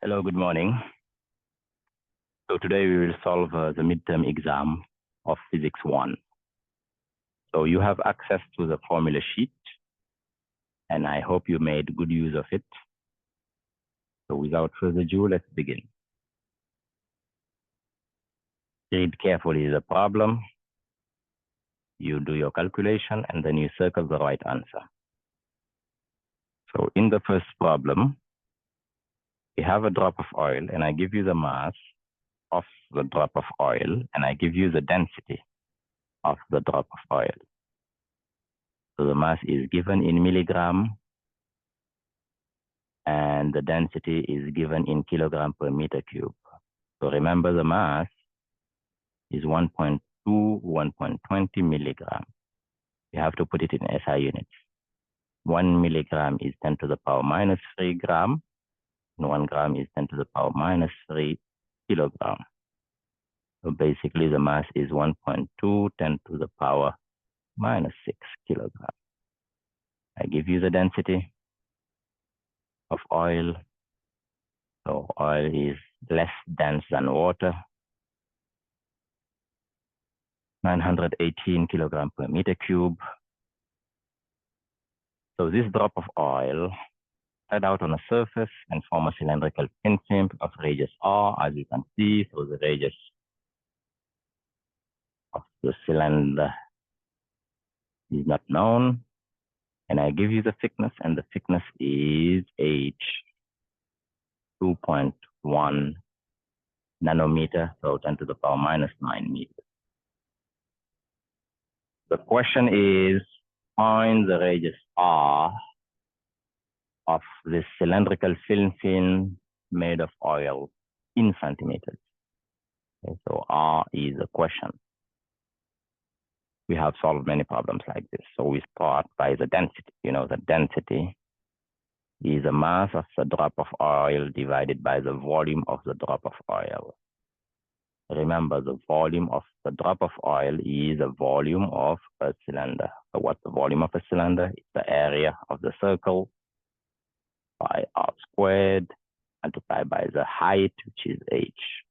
Hello, good morning. So today we will solve the midterm exam of Physics 1. So you have access to the formula sheet, and I hope you made good use of it. So without further ado, let's begin. Read carefully the problem. You do your calculation, and then you circle the right answer. So in the first problem, we have a drop of oil, and I give you the mass of the drop of oil, and I give you the density of the drop of oil. So the mass is given in milligram, and the density is given in kilogram per meter cube. So remember, the mass is 1.2, 1.20 milligram. You have to put it in SI units. 1 milligram is 10 to the power minus 3 gram, and 1 gram is 10 to the power minus 3 kilogram. So basically, the mass is 1.2, 10 to the power minus 6 kilogram. I give you the density of oil. So oil is less dense than water, 918 kilogram per meter cube. So this drop of oil spread out on a surface and form a cylindrical thin film of radius r, as you can see. So the radius of the cylinder is not known. And I give you the thickness, and the thickness is h, 2.1 nanometer, so 10 to the power minus 9 meters. The question is, find the radius r of this cylindrical film made of oil in centimeters. Okay, so R is a question. We have solved many problems like this. So we start by the density. You know, the density is the mass of the drop of oil divided by the volume of the drop of oil. Remember, the volume of the drop of oil is the volume of a cylinder. So what's the volume of a cylinder? It's the area of the circle by r squared multiplied by the height, which is h.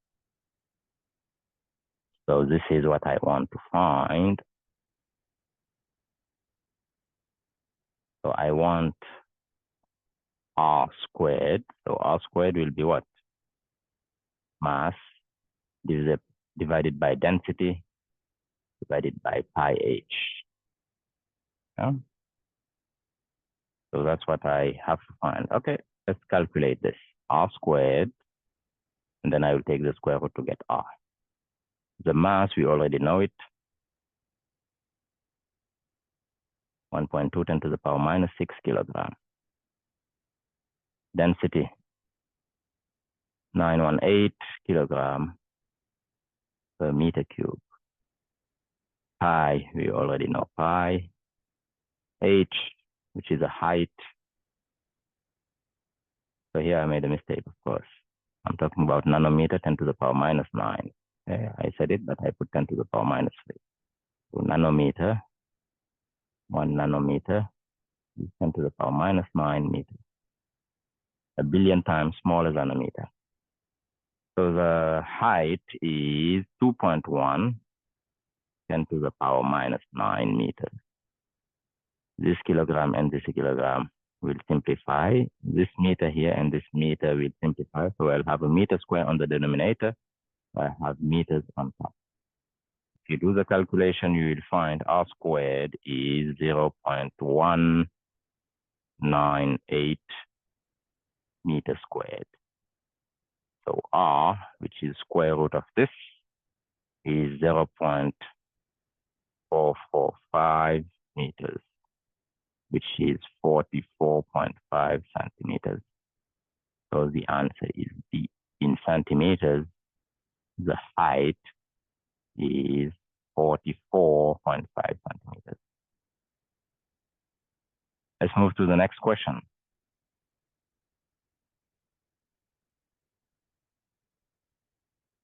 So this is what I want to find. So I want r squared. So r squared will be what? Mass divided by density divided by pi h. Yeah? So that's what I have to find. Okay, let's calculate this. R squared, and then I will take the square root to get r. The mass, we already know it. 1.2 10 to the power minus 6 kilogram. Density, 918 kilogram per meter cube. Pi, we already know pi. H, which is a height. So here I made a mistake, of course. I'm talking about nanometer, 10 to the power minus 9. Okay, I said it, but I put 10 to the power minus 3. So nanometer, 1 nanometer is 10 to the power minus 9 meters. 1 billion times smaller than a meter. So the height is 2.1, 10 to the power minus 9 meters. This kilogram and this kilogram will simplify. This meter here and this meter will simplify. So I'll have a meter square on the denominator. I have meters on top. If you do the calculation, you will find r squared is 0.198 meters squared. So r, which is square root of this, is 0.445 meters, which is 44.5 centimeters. So the answer is B. In centimeters, the height is 44.5 centimeters. Let's move to the next question.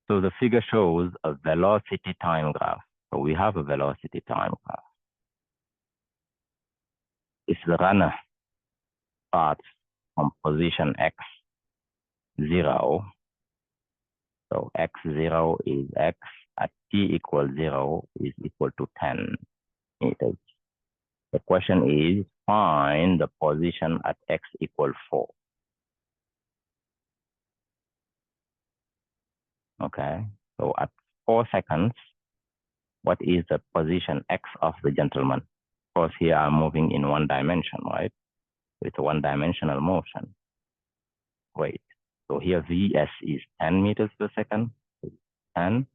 So the figure shows a velocity time graph. So we have a velocity time graph. If the runner starts from position X 0. So x0 is x at t equals 0 is equal to 10 meters. The question is, find the position at x equals 4. Okay, so at 4 seconds, what is the position x of the gentleman? Of course, here I'm moving in one dimension, right? It's a one-dimensional motion. Wait, so here Vs is 10 meters per second, 10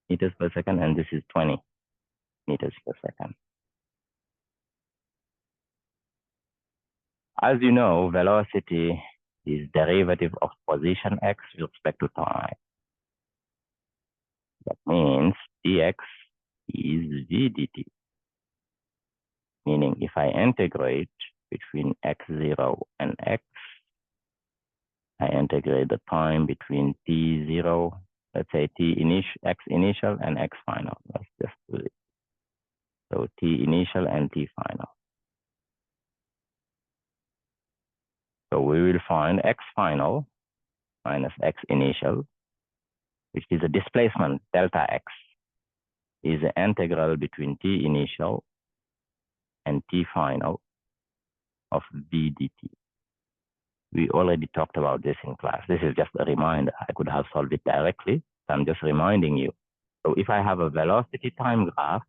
meters per second, and this is 20 meters per second. As you know, velocity is derivative of position x with respect to time. That means dx is v dt, meaning if I integrate between x0 and x, I integrate the time between t0, let's say x initial and x final. Let's just do it. So t initial and t final. So we will find x final minus x initial, which is a displacement delta x, is the integral between t initial and t final of v dt. We already talked about this in class. This is just a reminder. I could have solved it directly. So I'm just reminding you. So if I have a velocity time graph,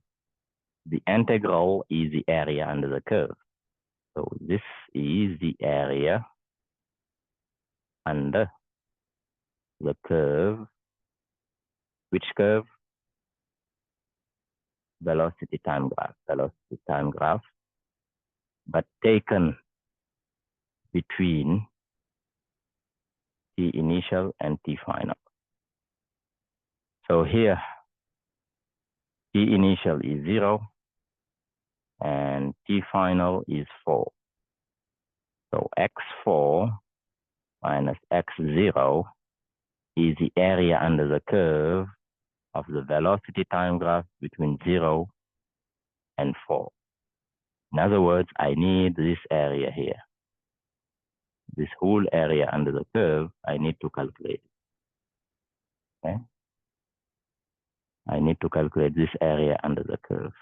the integral is the area under the curve. So this is the area under the curve. Which curve? Velocity time graph. Velocity time graph, but taken between t initial and t final. So here, t initial is 0 and t final is 4. So x4 minus x0 is the area under the curve of the velocity time graph between 0 and 4. In other words, I need this area here. This whole area under the curve, I need to calculate. Okay? I need to calculate this area under the curve.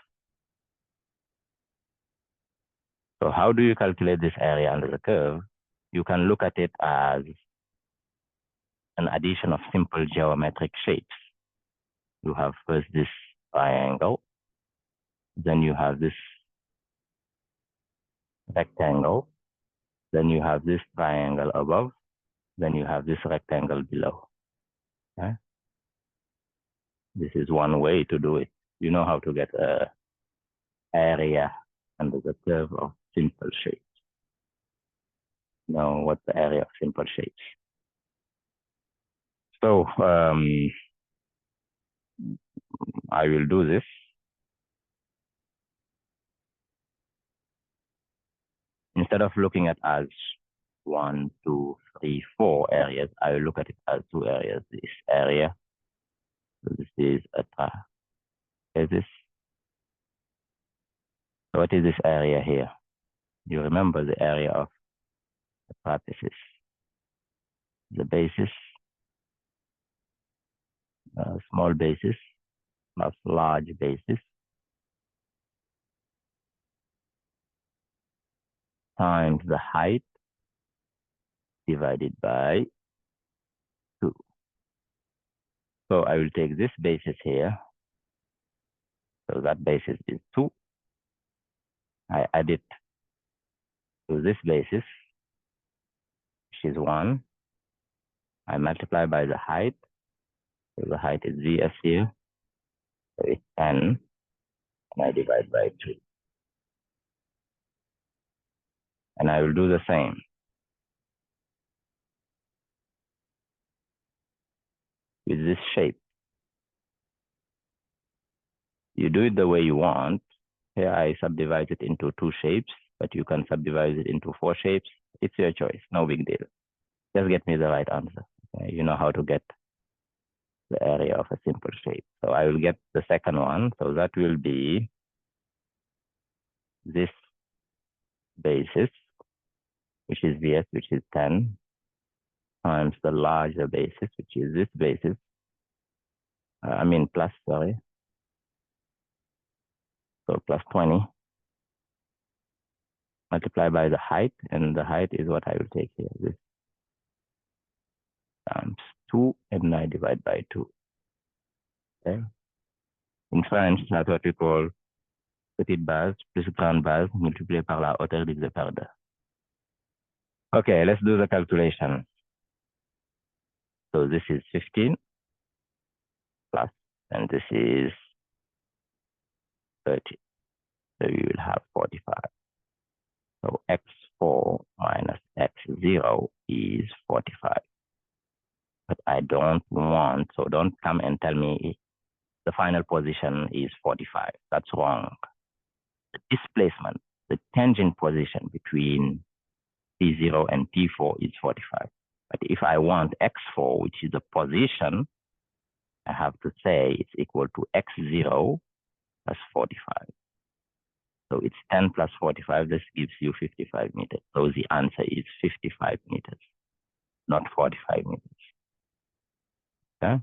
So how do you calculate this area under the curve? You can look at it as an addition of simple geometric shapes. You have first this triangle, then you have this rectangle, then you have this triangle above, then you have this rectangle below. Okay? This is one way to do it. You know how to get an area under the curve of simple shapes. Now, what's the area of simple shapes? So I will do this. Instead of looking at as 1, 2, 3, 4 areas, I will look at it as 2 areas. This area, so this is a trapezius. So what is this area here? You remember the area of the trapezius. The basis, small basis plus large basis times the height divided by 2. So I will take this basis here. So that basis is 2. I add it to this basis, which is 1. I multiply by the height. So the height is Vs here. So it's 10. And I divide by 3. And I will do the same. With this shape. You do it the way you want. Here I subdivide it into 2 shapes, but you can subdivide it into 4 shapes. It's your choice, no big deal. Just get me the right answer. Okay? You know how to get the area of a simple shape. So I will get the second one. So that will be this basis, which is Vs, which is 10. times the larger basis, which is this basis. Plus, sorry. So plus 20 multiplied by the height, and the height is what I will take here. This times 2, and I divide by 2. Okay. In French, that's what we call petite base plus grande base multiplié par la hauteur divisé par 2. Okay, let's do the calculation. So this is 15 plus, and this is 30. So you will have 45. So x4 minus x0 is 45. But I don't want, so don't come and tell me the final position is 45. That's wrong. The displacement, the tangent position between T0 and T4 is 45. But if I want x4, which is the position, I have to say it's equal to x0 plus 45. So it's 10 plus 45, this gives you 55 meters. So the answer is 55 meters, not 45 meters. Okay?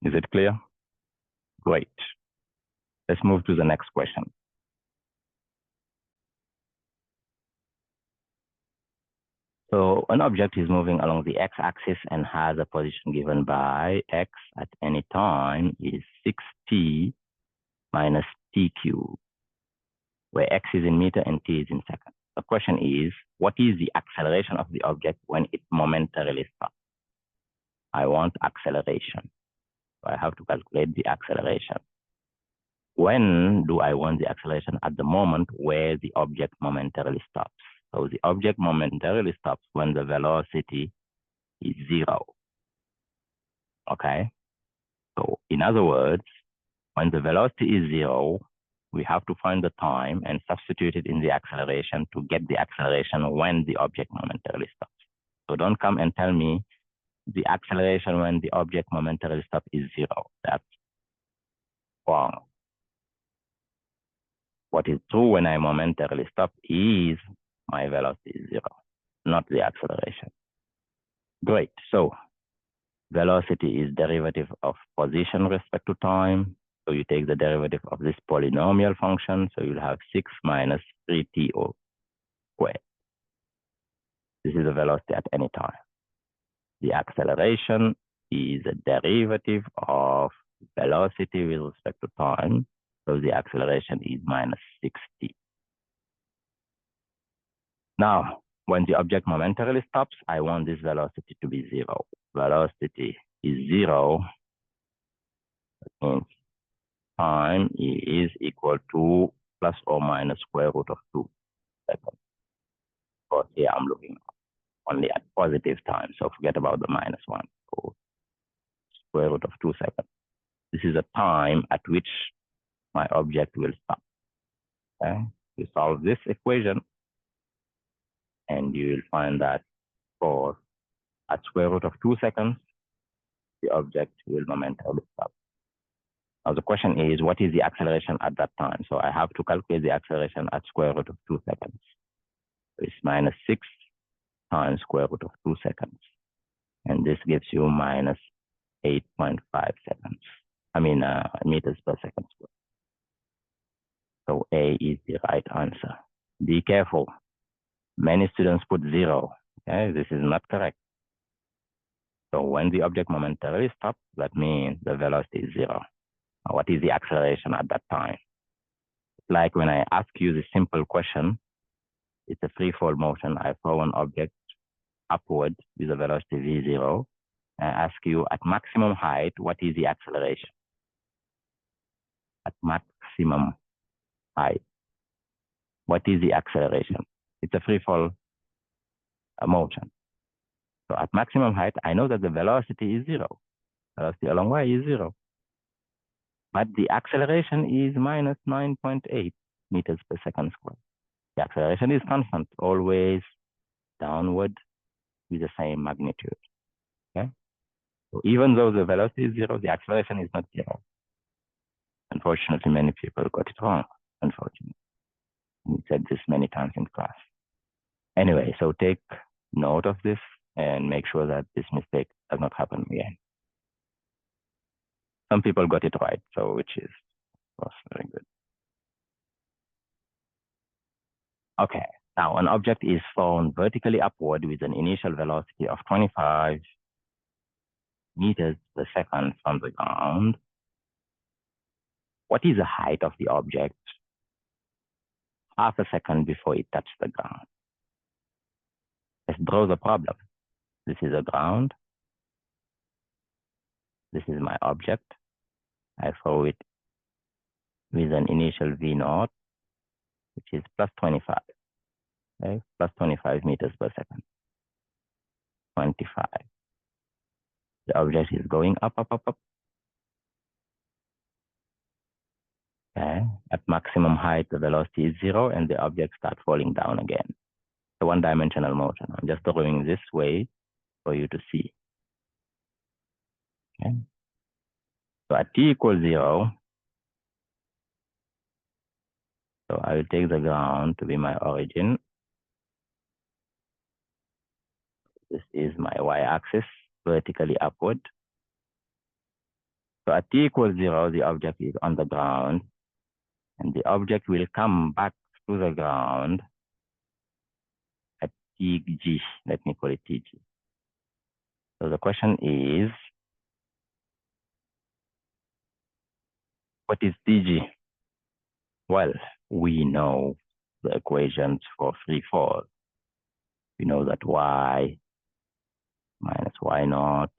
Is it clear? Great. Let's move to the next question. So an object is moving along the x-axis and has a position given by x at any time is 6t minus t cubed, where x is in meter and t is in seconds. The question is, what is the acceleration of the object when it momentarily stops? I want acceleration. So I have to calculate the acceleration. When do I want the acceleration? At the moment where the object momentarily stops. So the object momentarily stops when the velocity is 0. Okay? So in other words, when the velocity is 0, we have to find the time and substitute it in the acceleration to get the acceleration when the object momentarily stops. So don't come and tell me the acceleration when the object momentarily stops is 0. That's wrong. What is true when I momentarily stop is my velocity is 0, not the acceleration. Great. So velocity is derivative of position respect to time. So you take the derivative of this polynomial function. So you'll have 6 minus 3to squared. This is the velocity at any time. The acceleration is a derivative of velocity with respect to time. So the acceleration is minus 6t. Now, when the object momentarily stops, I want this velocity to be 0. Velocity is 0. That means time is equal to plus or minus square root of 2 seconds. Of course, here I'm looking only at positive time, so forget about the minus 1. So square root of 2 seconds. This is a time at which my object will stop. Okay? You solve this equation, and you will find that for at square root of 2 seconds, the object will momentarily stop. Now the question is, what is the acceleration at that time? So I have to calculate the acceleration at square root of 2 seconds. So it's minus 6 times square root of 2 seconds. And this gives you minus 8.5 seconds. Meters per second squared. So A is the right answer. Be careful. Many students put 0. Okay, this is not correct. So when the object momentarily stops, that means the velocity is 0. What is the acceleration at that time? Like when I ask you the simple question, it's a free fall motion. I throw an object upward with a velocity v0. I ask you at maximum height, what is the acceleration? At maximum height, what is the acceleration? It's a free fall motion. So at maximum height, I know that the velocity is 0. Velocity along y is 0. But the acceleration is minus 9.8 meters per second squared. The acceleration is constant, always downward with the same magnitude. Okay? So even though the velocity is 0, the acceleration is not 0. Unfortunately, many people got it wrong, unfortunately. We said this many times in class. Anyway, so take note of this and make sure that this mistake does not happen again. Some people got it right, so which is, of course, very good. Okay, now an object is thrown vertically upward with an initial velocity of 25 meters per second from the ground. What is the height of the object half a second before it touches the ground? Let's draw the problem. This is the ground. This is my object. I throw it with an initial V0, which is plus 25, okay? Plus 25 meters per second. 25. The object is going up, up, up, up. Okay. At maximum height, the velocity is 0, and the object starts falling down again. It's a one-dimensional motion. I'm just drawing this way for you to see. Okay. So at t equals 0, so I will take the ground to be my origin. This is my y-axis, vertically upward. So at t equals 0, the object is on the ground, and the object will come back to the ground at tg. Let me call it tg. So the question is, what is tg? Well, we know the equations for free fall. We know that y minus y naught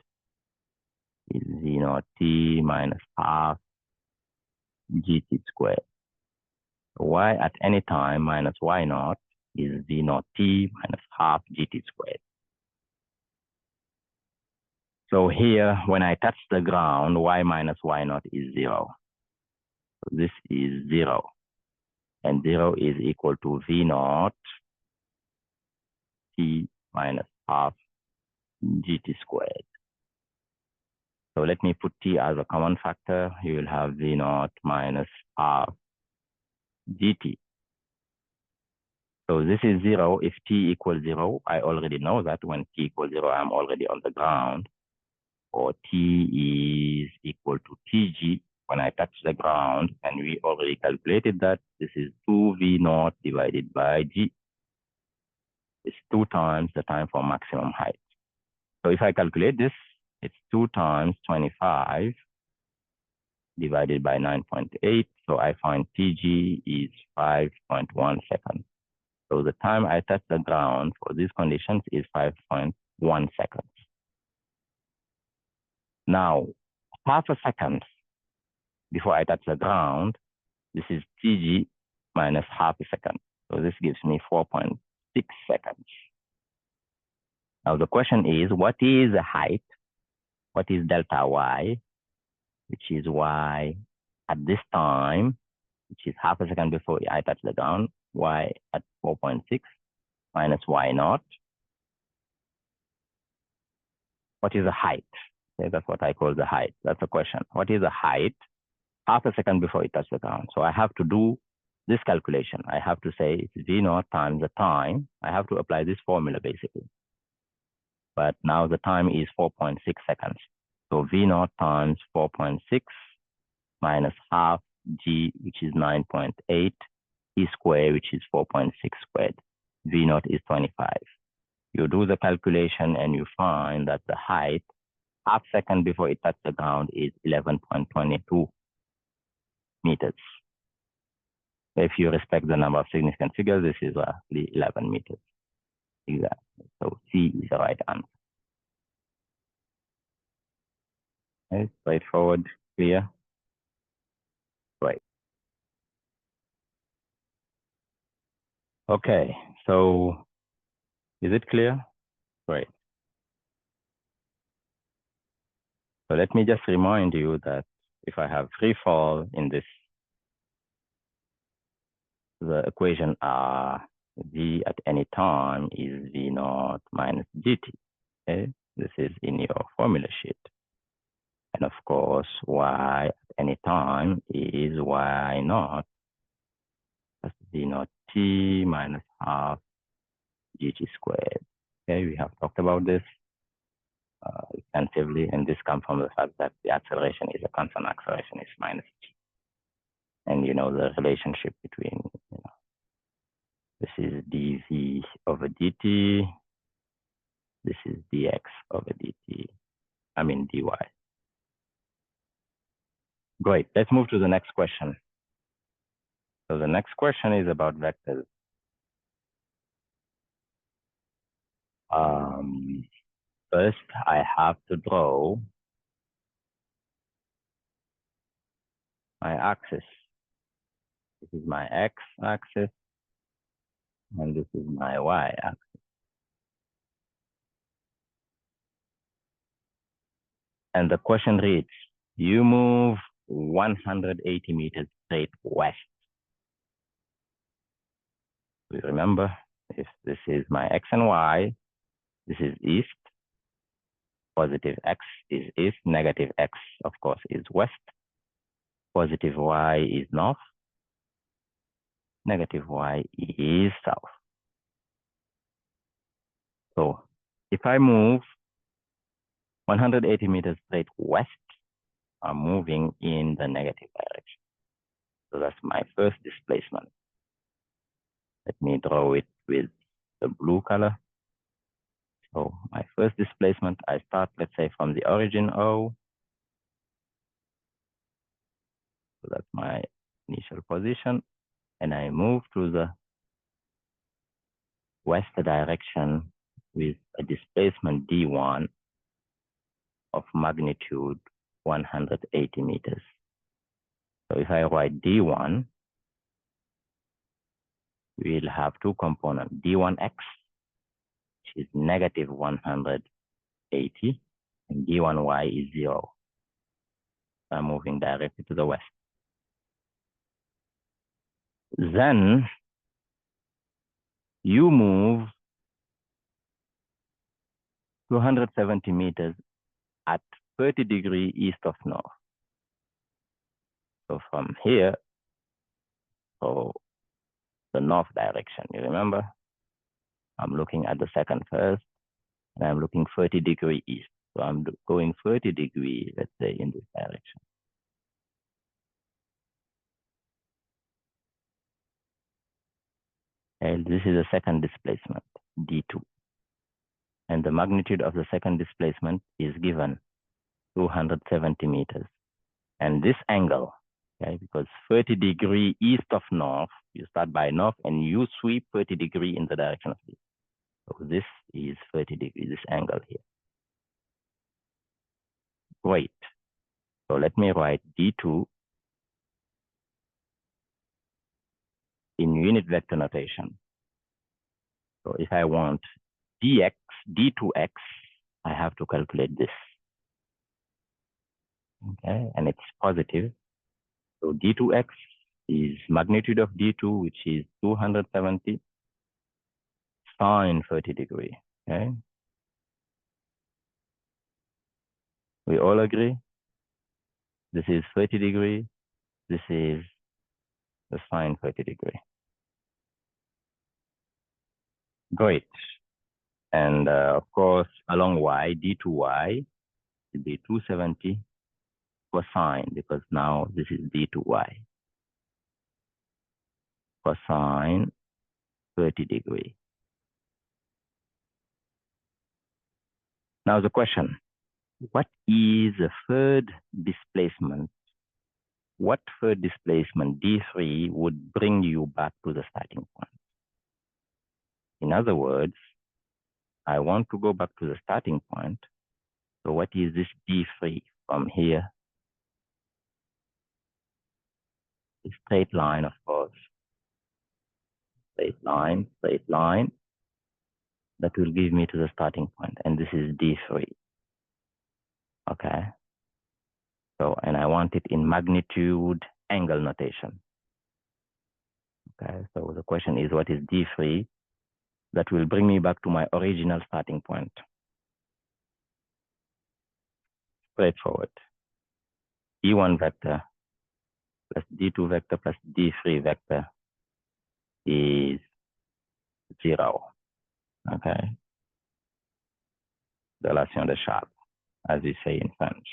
is z naught t minus half gt squared. Y at any time minus y naught is z naught t minus half gt squared. So here, when I touch the ground, y minus y naught is 0. So this is 0. And 0 is equal to v naught t minus half gt squared. So let me put t as a common factor. You will have v naught minus half gt. So this is 0 if t equals 0. I already know that when t equals 0, I'm already on the ground. Or t is equal to tg when I touch the ground. And we already calculated that this is 2v naught divided by g. It's 2 times the time for maximum height. So if I calculate this, it's 2 times 25 divided by 9.8. So I find tg is 5.1 seconds. So the time I touch the ground for these conditions is 5.1 seconds. Now, half a second before I touch the ground, this is tg minus half a second. So this gives me 4.6 seconds. Now the question is, what is the height? What is delta y, which is y at this time, which is half a second before I touch the ground, y at 4.6 minus y naught. What is the height? Okay, that's what I call the height. That's the question. What is the height half a second before it touches the ground? So I have to do this calculation. I have to say it's v naught times the time. I have to apply this formula basically. But now the time is 4.6 seconds. So v naught times 4.6 minus half g, which is 9.8, e squared, which is 4.6 squared. V naught is 25. You do the calculation and you find that the height half second before it touches the ground is 11.22 meters. If you respect the number of significant figures, this is roughly 11 meters. Exactly. So C is the right answer. Okay, straightforward, clear. Right. Okay, so is it clear? Great. So let me just remind you that if I have free fall in this, the equation are v at any time is v naught minus gt. Okay, this is in your formula sheet. And of course, y at any time is y naught plus v naught t minus half gt squared. Okay, we have talked about this extensively, and this comes from the fact that the acceleration is a constant acceleration is minus g. And you know the relationship between, you know, this is dv over dt, this is dx over dt, I mean dy. Great, let's move to the next question. So the next question is about vectors. First, I have to draw my axis. This is my x-axis, and this is my y-axis. And the question reads, you move 180 meters straight west. We remember, if this is my x and y, this is east, positive x is east, negative x, of course, is west, positive y is north, negative y is south. So if I move 180 meters straight west, I'm moving in the negative direction. So that's my first displacement. Let me draw it with the blue color. So my first displacement, I start, let's say, from the origin O. So that's my initial position. And I move to the west direction with a displacement d1 of magnitude 180 meters. So if I write d1, we'll have two components, d1x, which is negative 180, and d1y is 0. I'm moving directly to the west. Then you move 270 meters at 30 degrees east of north. So from here, so the north direction, you remember? I'm looking at the second first, and I'm looking 30 degrees east. So I'm going 30 degrees, let's say, in this direction. And this is the second displacement, d2. And the magnitude of the second displacement is given 270 meters. And this angle, okay, because 30 degrees east of north, you start by north and you sweep 30 degrees in the direction of east. So this is 30 degrees, this angle here. Great. So let me write d2 in unit vector notation. So if I want dx, d2x, I have to calculate this. Okay, and it's positive. So d2x is magnitude of d2, which is 270 sine 30 degrees. Okay, we all agree? This is 30 degrees. This is the sine 30 degrees. Great. And of course, along y, d2y will be 270 cosine, because now this is d2y. Cosine 30 degrees. Now the question, what is the third displacement? What third displacement, d3, would bring you back to the starting point? In other words, I want to go back to the starting point. So what is this d3 from here? A straight line, of course. Straight line, that will give me to the starting point. And this is d3. Okay. So, and I want it in magnitude angle notation. Okay. So the question is, what is d3 that will bring me back to my original starting point? Straightforward. d1 vector plus d2 vector plus d3 vector is 0. Okay. the relation de Charles, as we say in French.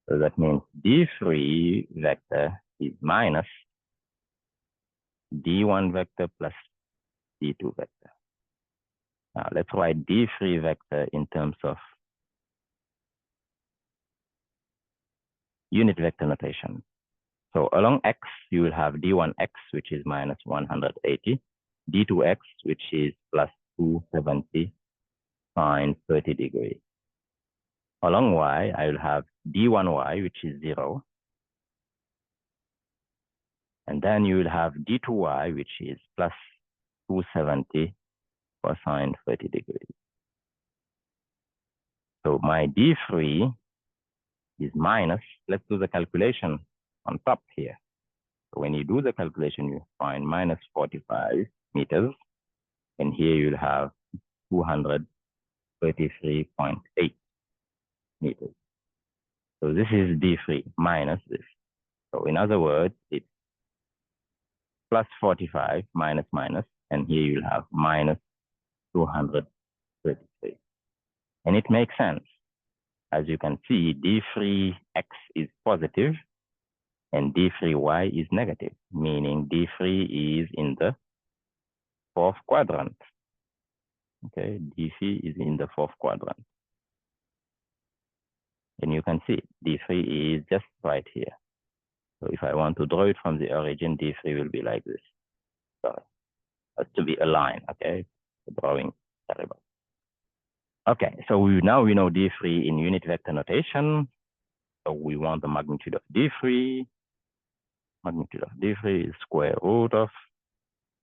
So that means D3 vector is minus D1 vector plus D2 vector. Now let's write D3 vector in terms of unit vector notation. So along X, you will have D1X, which is minus 180, D2X, which is plus 270 sine 30 degrees. Along Y, I will have D1Y, which is 0. And then you will have D2Y, which is plus 270 cosine 30 degrees. So my D3 is minus, let's do the calculation on top here. So when you do the calculation, you find minus 45 meters. And here you'll have 233.8 meters. So this is D3 minus this. So in other words, it's plus 45 minus minus, and here you'll have minus 233. And it makes sense. As you can see, D3X is positive and D3Y is negative, meaning D3 is in the fourth quadrant. Okay, D3 is in the fourth quadrant. And you can see D3 is just right here. So if I want to draw it from the origin, D3 will be like this. Sorry, has to be a line, okay? The drawing, terrible. Okay, so now we know D3 in unit vector notation. So we want the magnitude of D3. Magnitude of D3 is square root of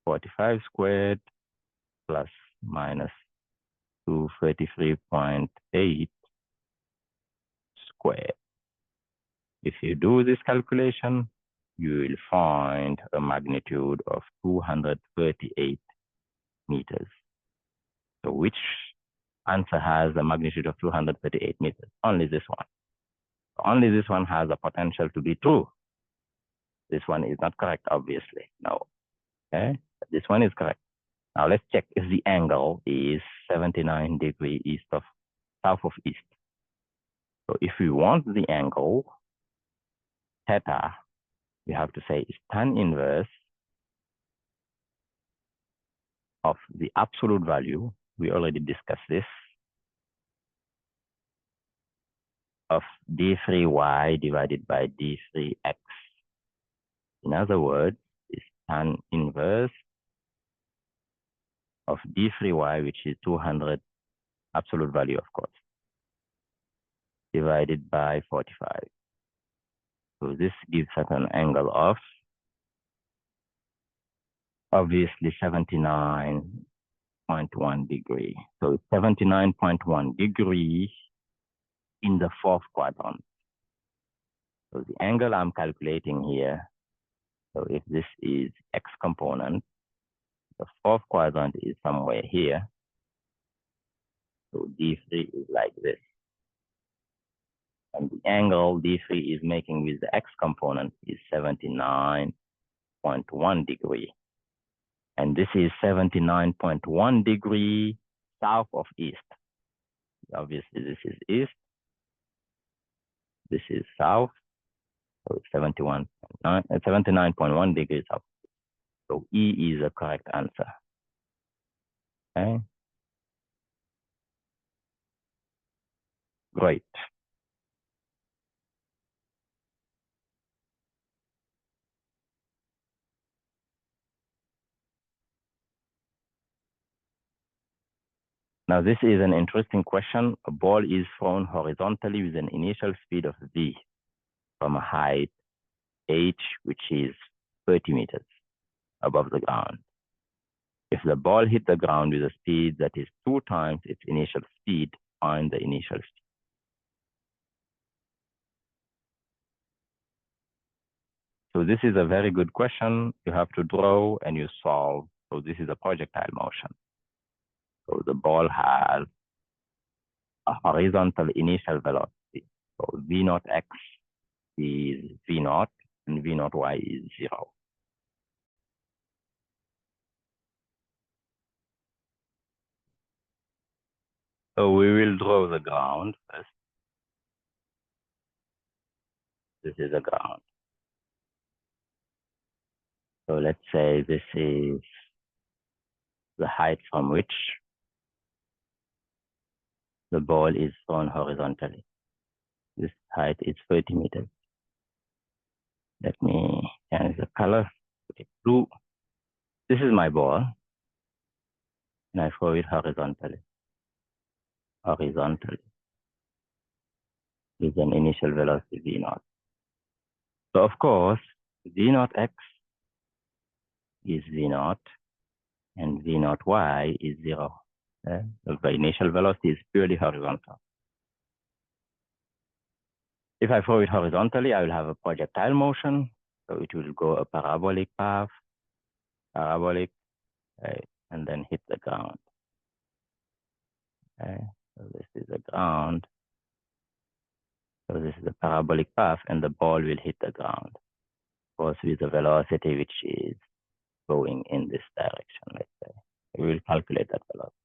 45 squared plus minus 233.8 squared. If you do this calculation, you will find a magnitude of 238 meters. So which answer has a magnitude of 238 meters? Only this one. Only this one has a potential to be true. This one is not correct, obviously. No. Okay, this one is correct. Now let's check if the angle is 79 degrees south of east. So if we want the angle theta, we have to say is tan inverse of the absolute value. We already discussed this, of D3y divided by D3x. In other words, is tan inverse of D3y, which is 200 absolute value, of course, divided by 45. So this gives us an angle of obviously 79.1 degree. So it's 79.1 degree in the fourth quadrant. So the angle I'm calculating here, so if this is x component, the fourth quadrant is somewhere here. So D3 is like this. And the angle D3 is making with the x component is 79.1 degree. And this is 79.1 degree south of east. Obviously, this is east. This is south. So it's 79.1 degrees south. So E is the correct answer. Okay. Great. Now, this is an interesting question. A ball is thrown horizontally with an initial speed of v from a height h, which is 30 meters above the ground. If the ball hit the ground with a speed that is 2 times its initial speed, find the initial speed. So this is a very good question. You have to draw and you solve. So this is a projectile motion. So the ball has a horizontal initial velocity. So v naught x is v naught and v naught y is 0. So we will draw the ground first. This is the ground. So let's say this is the height from which the ball is thrown horizontally. This height is 30 meters. Let me change the color, put it blue. This is my ball, and I throw it horizontally. Horizontally with an initial velocity v0. So of course, v0 x is v0, and v0 y is 0. The initial velocity is purely horizontal. If I throw it horizontally, I will have a projectile motion. So it will go a parabolic path, parabolic, and then hit the ground. So this is the ground. So this is the parabolic path, and the ball will hit the ground. Of course, with the velocity which is going in this direction, let's say. We will calculate that velocity.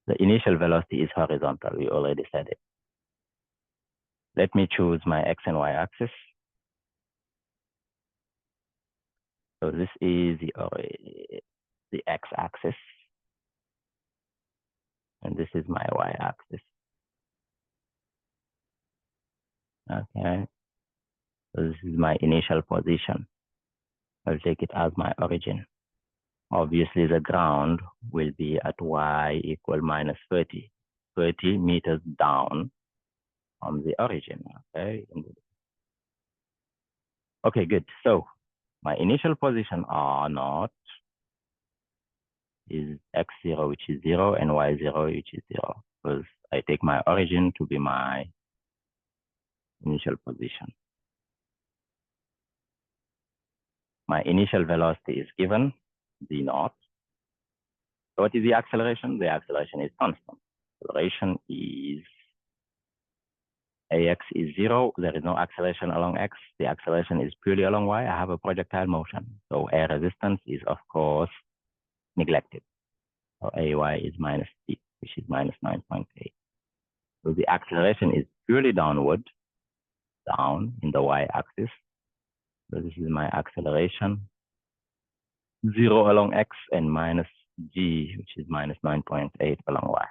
The initial velocity is horizontal. We already said it. Let me choose my x and y axis. So this is the x-axis, and this is my y-axis. Okay, so this is my initial position. I'll take it as my origin. Obviously, the ground will be at y equal minus 30 meters down from the origin. Okay. Okay, good. So my initial position R0 is x0, which is 0, and y0, which is 0, because I take my origin to be my initial position. My initial velocity is given, v0. So what is the acceleration? The acceleration is constant. Acceleration is ax is 0. There is no acceleration along x. The acceleration is purely along y. I have a projectile motion. So air resistance is, of course, neglected. So ay is minus t, which is minus 9.8. So the acceleration is purely downward, down in the y-axis. So this is my acceleration. 0 along x and minus g, which is minus 9.8 along y.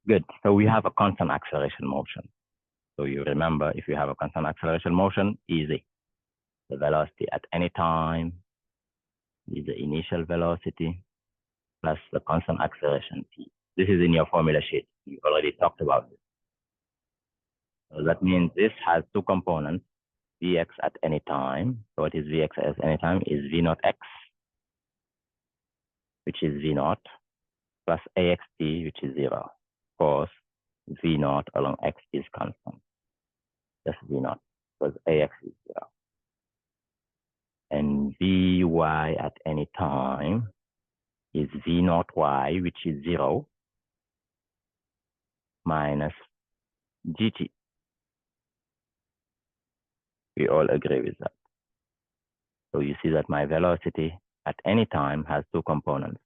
Good. So we have a constant acceleration motion. So you remember, if you have a constant acceleration motion, easy. The velocity at any time is the initial velocity plus the constant acceleration t. This is in your formula sheet. We already talked about this. So that means this has two components, Vx at any time. So what is Vx at any time is V0 x, which is V0, plus AXT, which is 0. Of course, V0 along x is constant, just V0, because AX is 0. And Vy at any time is V0y, which is 0, minus GT. We all agree with that. So you see that my velocity at any time has two components.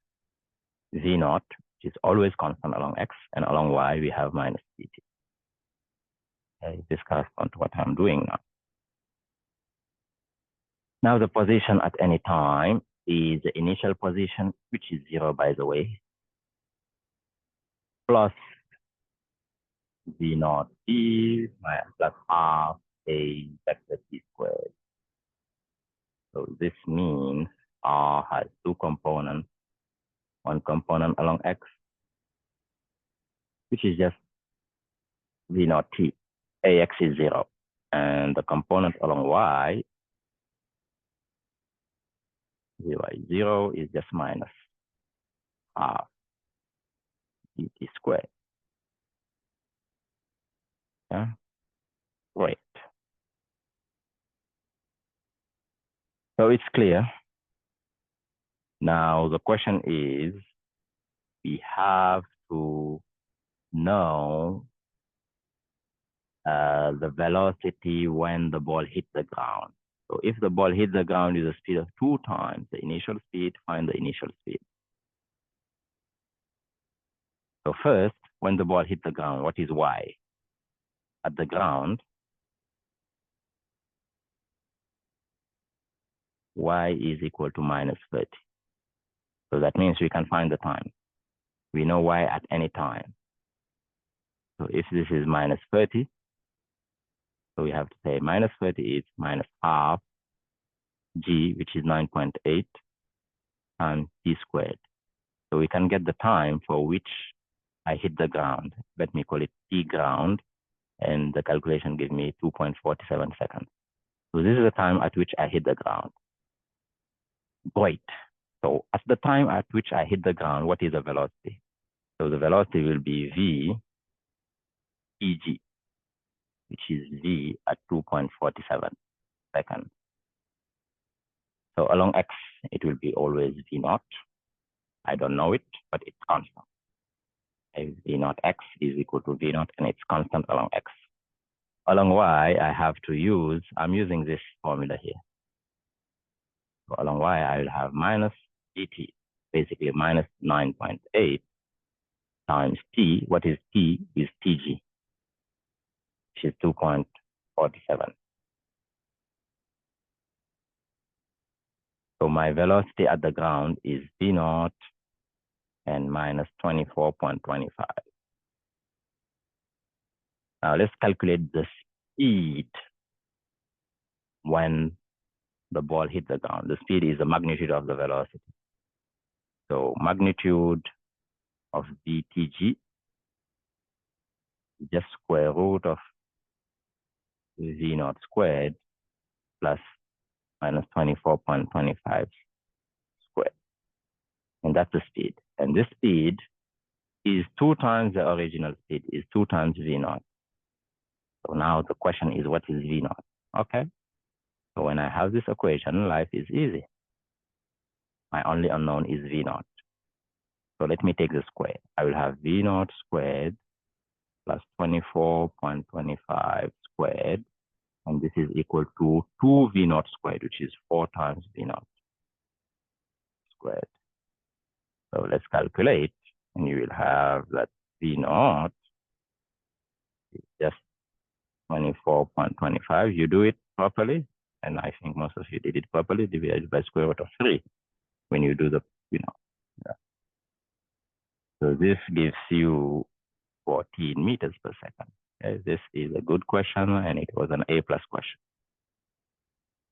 V0, which is always constant along x, and along y, we have minus GT. Okay, this corresponds to what I'm doing now. Now the position at any time is the initial position, which is 0, by the way, plus V0 t plus half a vector t squared. So this means R has two components, one component along x, which is just V0 t, AX is 0, and the component along y, Vy 0, is just minus half dt squared. Yeah, great. So it's clear. Now the question is, we have to know the velocity when the ball hit the ground. So if the ball hit the ground with a speed of 2 times the initial speed, find the initial speed. So first, when the ball hit the ground, what is y? At the ground, y is equal to minus 30. So that means we can find the time. We know y at any time. So if this is minus 30, so we have to say minus 30 is minus half g, which is 9.8, times t squared. So we can get the time for which I hit the ground. Let me call it t ground, and the calculation gives me 2.47 seconds. So this is the time at which I hit the ground. Great. So at the time at which I hit the ground, what is the velocity? So the velocity will be v eg, which is v at 2.47 seconds. So along x, it will be always v naught. I don't know it, but it's constant. V naught x is equal to v naught, and it's constant along x. Along y, I have to use, I'm using this formula here. So along y, I will have minus dt, basically minus 9.8 times t. What is t? Is tg, which is 2.47. So my velocity at the ground is v naught and minus 24.25. Now let's calculate the speed when the ball hit the ground. The speed is the magnitude of the velocity. So magnitude of vtg, just square root of v naught squared plus minus 24.25 squared. And that's the speed. And this speed is 2 times the original speed, is 2 times v naught. So now the question is, what is v naught? Okay. So when I have this equation, life is easy. My only unknown is v naught. So let me take the square. I will have v naught squared plus 24.25 squared. And this is equal to 2 v naught squared, which is 4 times v naught squared. So let's calculate, and you will have that v naught is just 24.25. You do it properly, and I think most of you did it properly, divided by square root of 3 when you do the, yeah. So this gives you 14 meters per second. Okay? This is a good question, and it was an A+ question.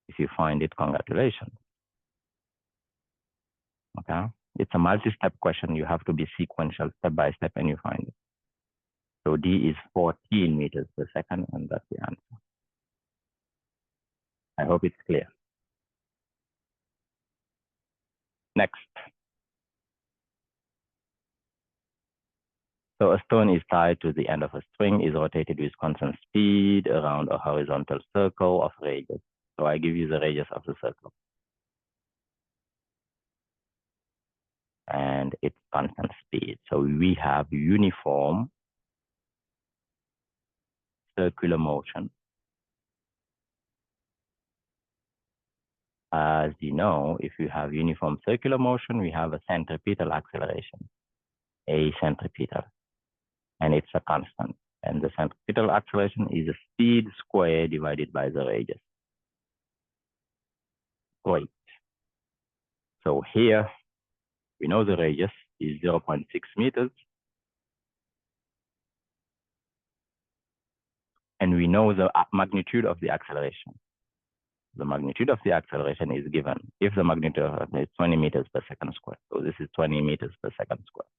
If you find it, congratulations. Okay, it's a multi-step question. You have to be sequential, step by step, and you find it. So D is 14 meters per second, and that's the answer. I hope it's clear. Next. So a stone is tied to the end of a string, is rotated with constant speed around a horizontal circle of radius. So I give you the radius of the circle. And it's constant speed. So we have uniform circular motion. As you know, if you have uniform circular motion, we have a centripetal acceleration, a centripetal, and it's a constant. And the centripetal acceleration is the speed squared divided by the radius. Great. So here, we know the radius is 0.6 meters. And we know the magnitude of the acceleration. The magnitude of the acceleration is given if the magnitude is 20 meters per second squared. So this is 20 meters per second squared.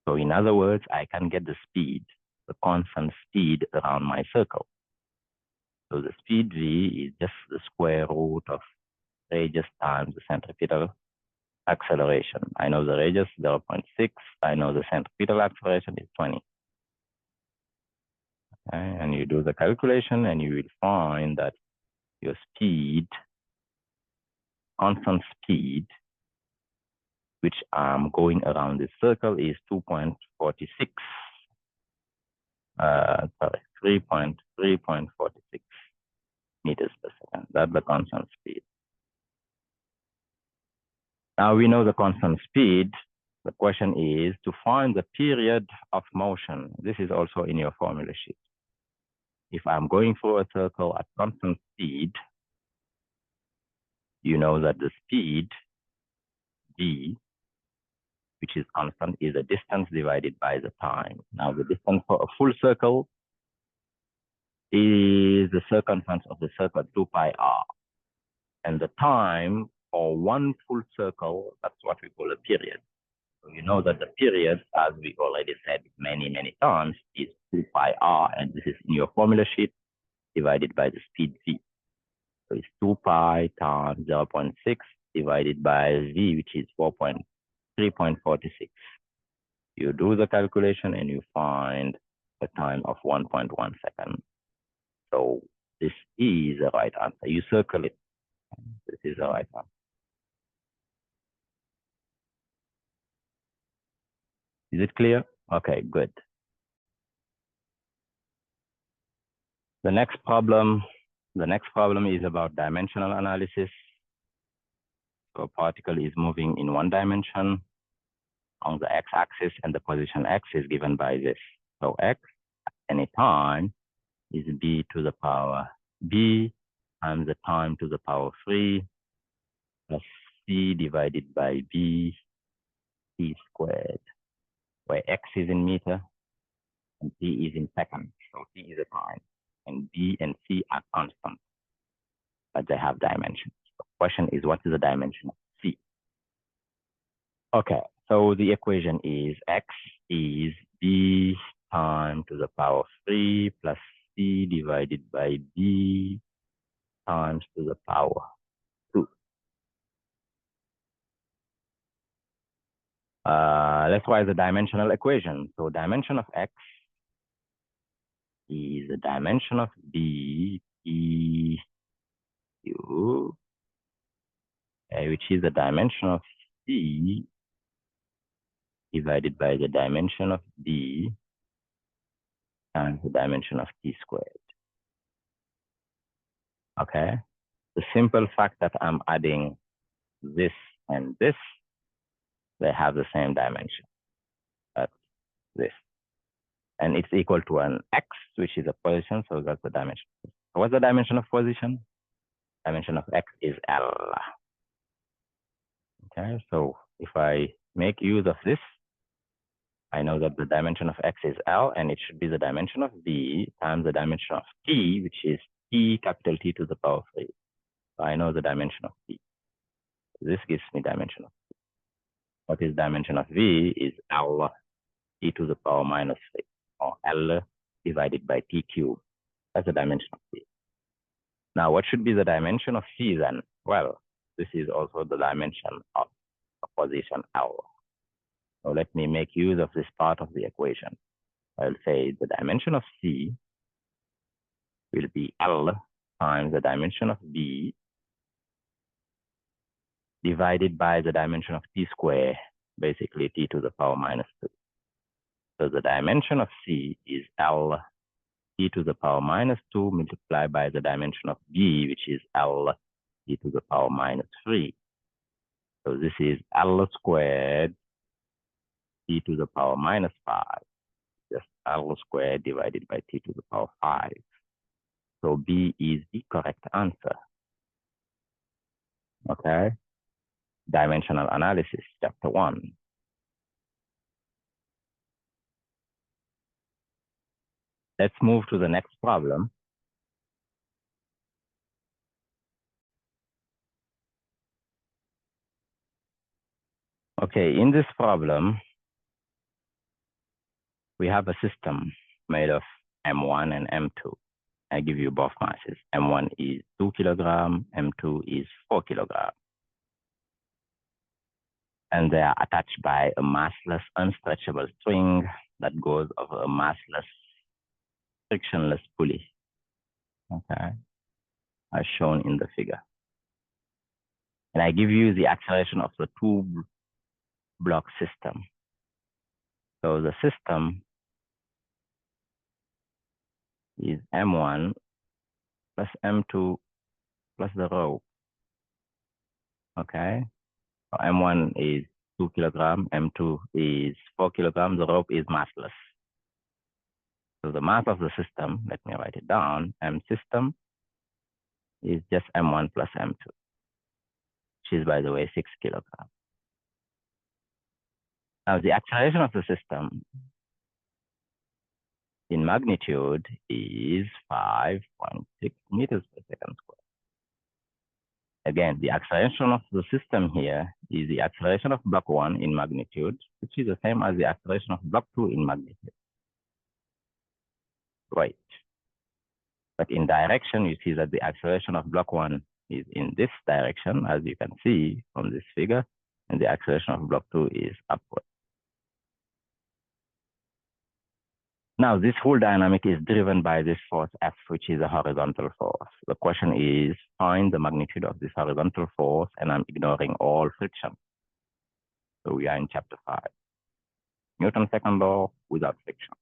So in other words, I can get the speed, the constant speed around my circle. So the speed v is just the square root of radius times the centripetal acceleration. I know the radius 0.6. I know the centripetal acceleration is 20. Okay, and you do the calculation, and you will find that your speed, constant speed, which I'm going around this circle, is 2.46. 3.46 meters per second. That's the constant speed. Now we know the constant speed. The question is to find the period of motion. This is also in your formula sheet. If I'm going through a circle at constant speed, you know that the speed, v, which is constant, is the distance divided by the time. Now, the distance for a full circle is the circumference of the circle, 2 pi r. And the time for one full circle, that's what we call a period. So you know that the period, as we already said many times, is 2 pi r, and this is in your formula sheet, divided by the speed v. So it's 2 pi times 0.6 divided by v, which is 3.46. You do the calculation and you find a time of 1.1 second. So this is the right answer. You circle it. This is the right answer. Is it clear? Okay, good. The next problem is about dimensional analysis. So a particle is moving in one dimension on the x-axis, and the position x is given by this. So x at any time is b to the power b times the time to the power 3 plus c divided by b t squared, where x is in meter and t is in seconds. So t is a time, and b and c are constant, but they have dimensions. The question is, what is the dimension of c? Okay, so the equation is x is b time to the power 3 plus c divided by b times to the power 2. Let's write the dimensional equation. So dimension of x is the dimension of b, p, q, which is the dimension of c divided by the dimension of b times the dimension of t squared. Okay, the simple fact that I'm adding this and this, they have the same dimension. That's this. And it's equal to an x, which is a position, so that's the dimension. So what's the dimension of position? Dimension of x is L. Okay, so if I make use of this, I know that the dimension of x is L, and it should be the dimension of b times the dimension of t, which is t, capital T to the power 3. So I know the dimension of t. This gives me dimension of t. What is dimension of v is L t to the power minus 3, or L divided by t cubed. That's the dimension of t. Now, what should be the dimension of c then? Well, this is also the dimension of a position L. So let me make use of this part of the equation. I'll say the dimension of c will be L times the dimension of b divided by the dimension of t squared, basically t to the power minus 2. So the dimension of c is L t to the power minus 2 multiplied by the dimension of b, which is L t to the power minus 3. So this is L squared t to the power minus 5. Just L squared divided by t to the power 5. So B is the correct answer. Okay. Dimensional analysis, chapter 1. Let's move to the next problem. Okay, in this problem, we have a system made of M1 and M2. I give you both masses. M1 is 2 kilograms, M2 is 4 kilograms. And they are attached by a massless, unstretchable string that goes over a massless, frictionless pulley. Okay, as shown in the figure. And I give you the acceleration of the two-block system. So the system is M1 plus M2 plus the rope. Okay, so M1 is 2 kilograms, M2 is 4 kilograms, the rope is massless. So the mass of the system, let me write it down, M system is just M1 plus M2, which is, by the way, 6 kilograms. Now the acceleration of the system in magnitude is 5.6 meters per second squared. Again, the acceleration of the system here is the acceleration of block 1 in magnitude, which is the same as the acceleration of block 2 in magnitude. Right. But in direction, you see that the acceleration of block 1 is in this direction, as you can see from this figure, and the acceleration of block 2 is upward. Now, this whole dynamic is driven by this force F, which is a horizontal force. The question is, find the magnitude of this horizontal force, and I'm ignoring all friction. So we are in chapter 5. Newton's second law without friction.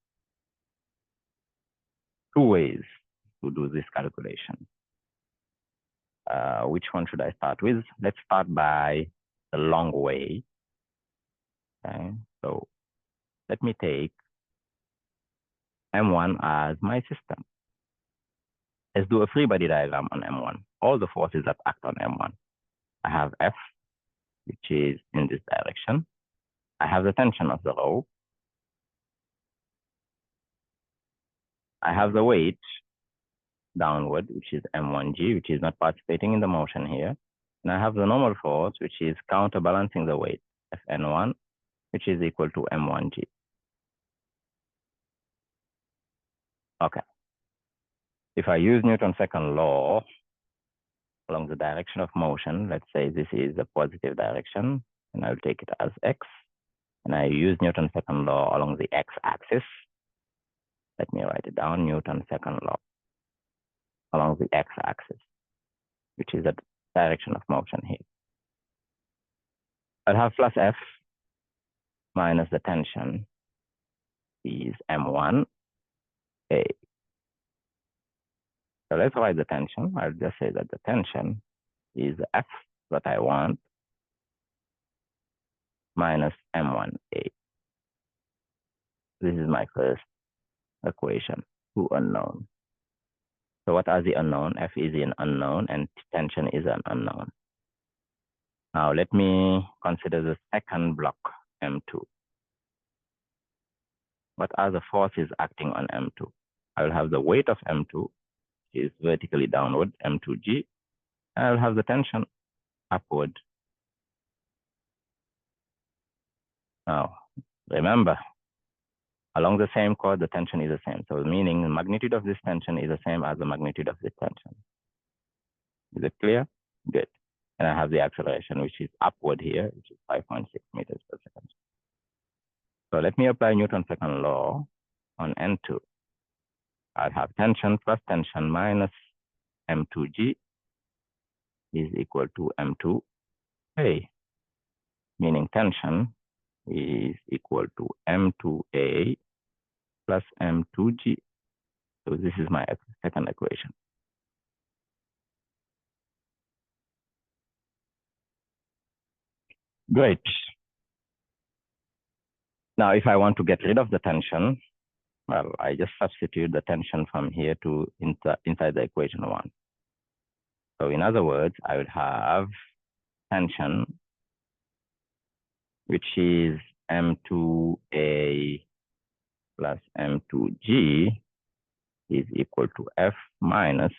Two ways to do this calculation. Which one should I start with? Let's start by the long way. Okay, so let me take M1 as my system. Let's do a free body diagram on M1. All the forces that act on M1. I have F, which is in this direction. I have the tension of the rope. I have the weight downward, which is M1G, which is not participating in the motion here. And I have the normal force, which is counterbalancing the weight, Fn1, which is equal to M1G. Okay. If I use Newton's second law along the direction of motion, let's say this is a positive direction, and I'll take it as X. And I use Newton's second law along the X-axis. Let me write it down, Newton's second law along the X-axis, which is the direction of motion here. I'll have plus F minus the tension is M1A. So let's write the tension. I'll just say that the tension is F that I want minus M1A. This is my first equation, two unknown. So what are the unknown? F is an unknown and tension is an unknown. Now let me consider the second block, M2. What are the forces acting on M2? I will have the weight of M2 is vertically downward, M2G. I will have the tension upward. Now, remember, along the same chord, the tension is the same. So meaning the magnitude of this tension is the same as the magnitude of this tension. Is it clear? Good. And I have the acceleration, which is upward here, which is 5.6 meters per second. So let me apply Newton's second law on N2. I'll have tension plus tension minus M2G is equal to M2A, meaning tension is equal to M2A plus M2G. So this is my second equation. Great. Now, if I want to get rid of the tension, well, I just substitute the tension from here to inside the equation 1. So in other words, I would have tension, which is M2A plus M2G is equal to F minus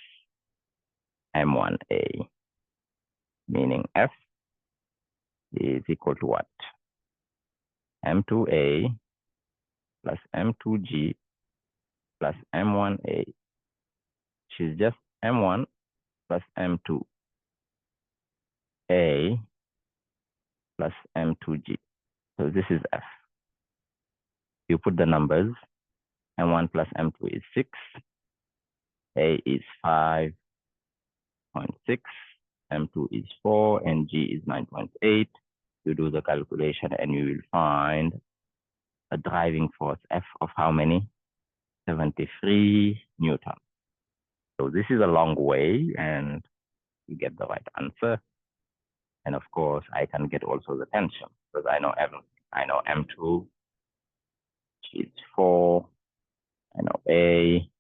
M1A, meaning F is equal to what? M2A plus M2G plus M1A, which is just M1 plus M2A plus M2G. So this is F. You put the numbers, M1 plus M2 is 6, A is 5.6, M2 is 4, and G is 9.8. You do the calculation and you will find a driving force F of how many? 73 Newton. So this is a long way and you get the right answer. And of course, I can get also the tension. because I know M2, which is 4, I know A,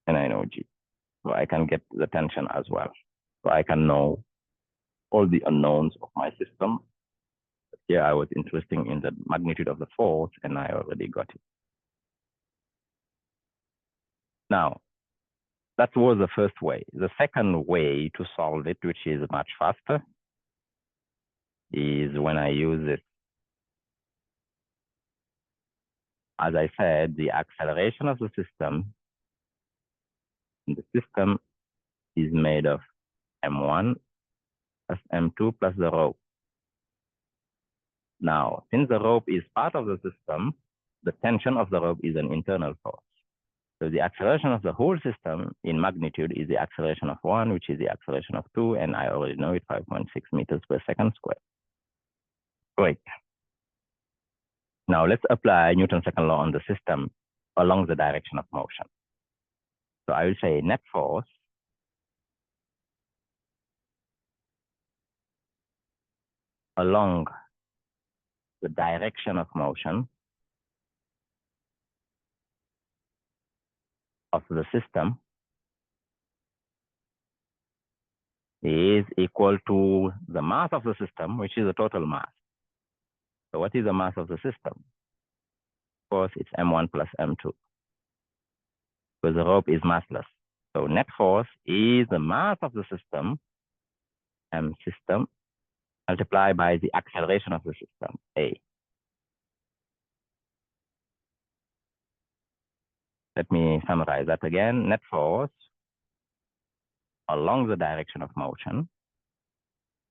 and I know G. So I can get the tension as well. So I can know all the unknowns of my system. But here I was interested in the magnitude of the force, and I already got it. Now, that was the first way. The second way to solve it, which is much faster, is when I use this. As I said, the acceleration of the system is made of M1 plus M2 plus the rope. Now, since the rope is part of the system, the tension of the rope is an internal force. So the acceleration of the whole system in magnitude is the acceleration of 1, which is the acceleration of 2, and I already know it, 5.6 meters per second squared. Great. Now let's apply Newton's second law on the system along the direction of motion. So I will say net force along the direction of motion of the system is equal to the mass of the system, which is the total mass. So what is the mass of the system? Of course, it's M1 plus M2, because the rope is massless. So net force is the mass of the system, M system, multiplied by the acceleration of the system, A. Let me summarize that again. Net force along the direction of motion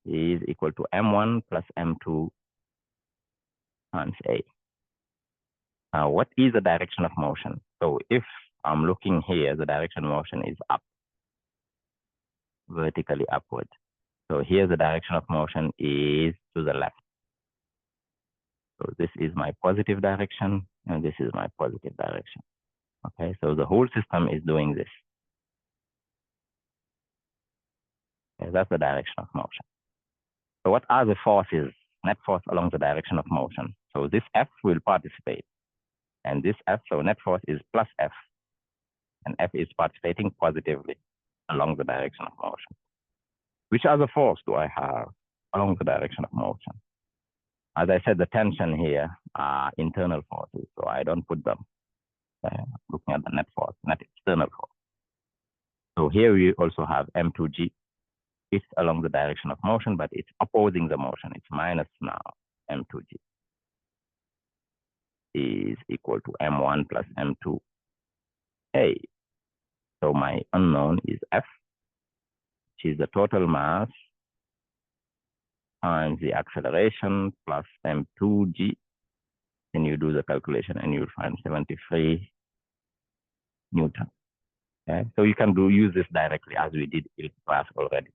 is equal to M1 plus M2 times A. Now, what is the direction of motion? So if I'm looking here, the direction of motion is up, vertically upward. So here the direction of motion is to the left. So this is my positive direction, and this is my positive direction. Okay, so the whole system is doing this. Okay, that's the direction of motion. So what are the forces, net force along the direction of motion? So this F will participate, and this F, so net force is plus F, and F is participating positively along the direction of motion. Which other force do I have along the direction of motion? As I said, the tension here are internal forces, so I don't put them. Looking at the net force, net external force. So here we also have M2G. It's along the direction of motion, but it's opposing the motion. It's minus now. M2G is equal to M1 plus M2A. So my unknown is F, which is the total mass times the acceleration plus M2G. Then you do the calculation and you'll find 73 Newton. Okay, so you can use this directly as we did in class already.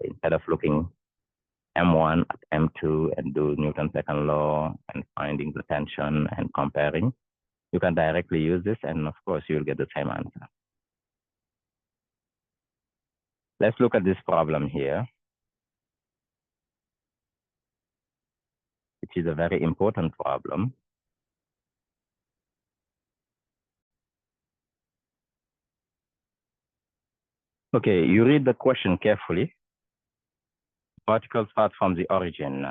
Instead of looking M1 at M2 and do Newton's second law and finding the tension and comparing, you can directly use this, and of course you'll get the same answer. Let's look at this problem here, which is a very important problem. Okay, you read the question carefully. Particles start from the origin.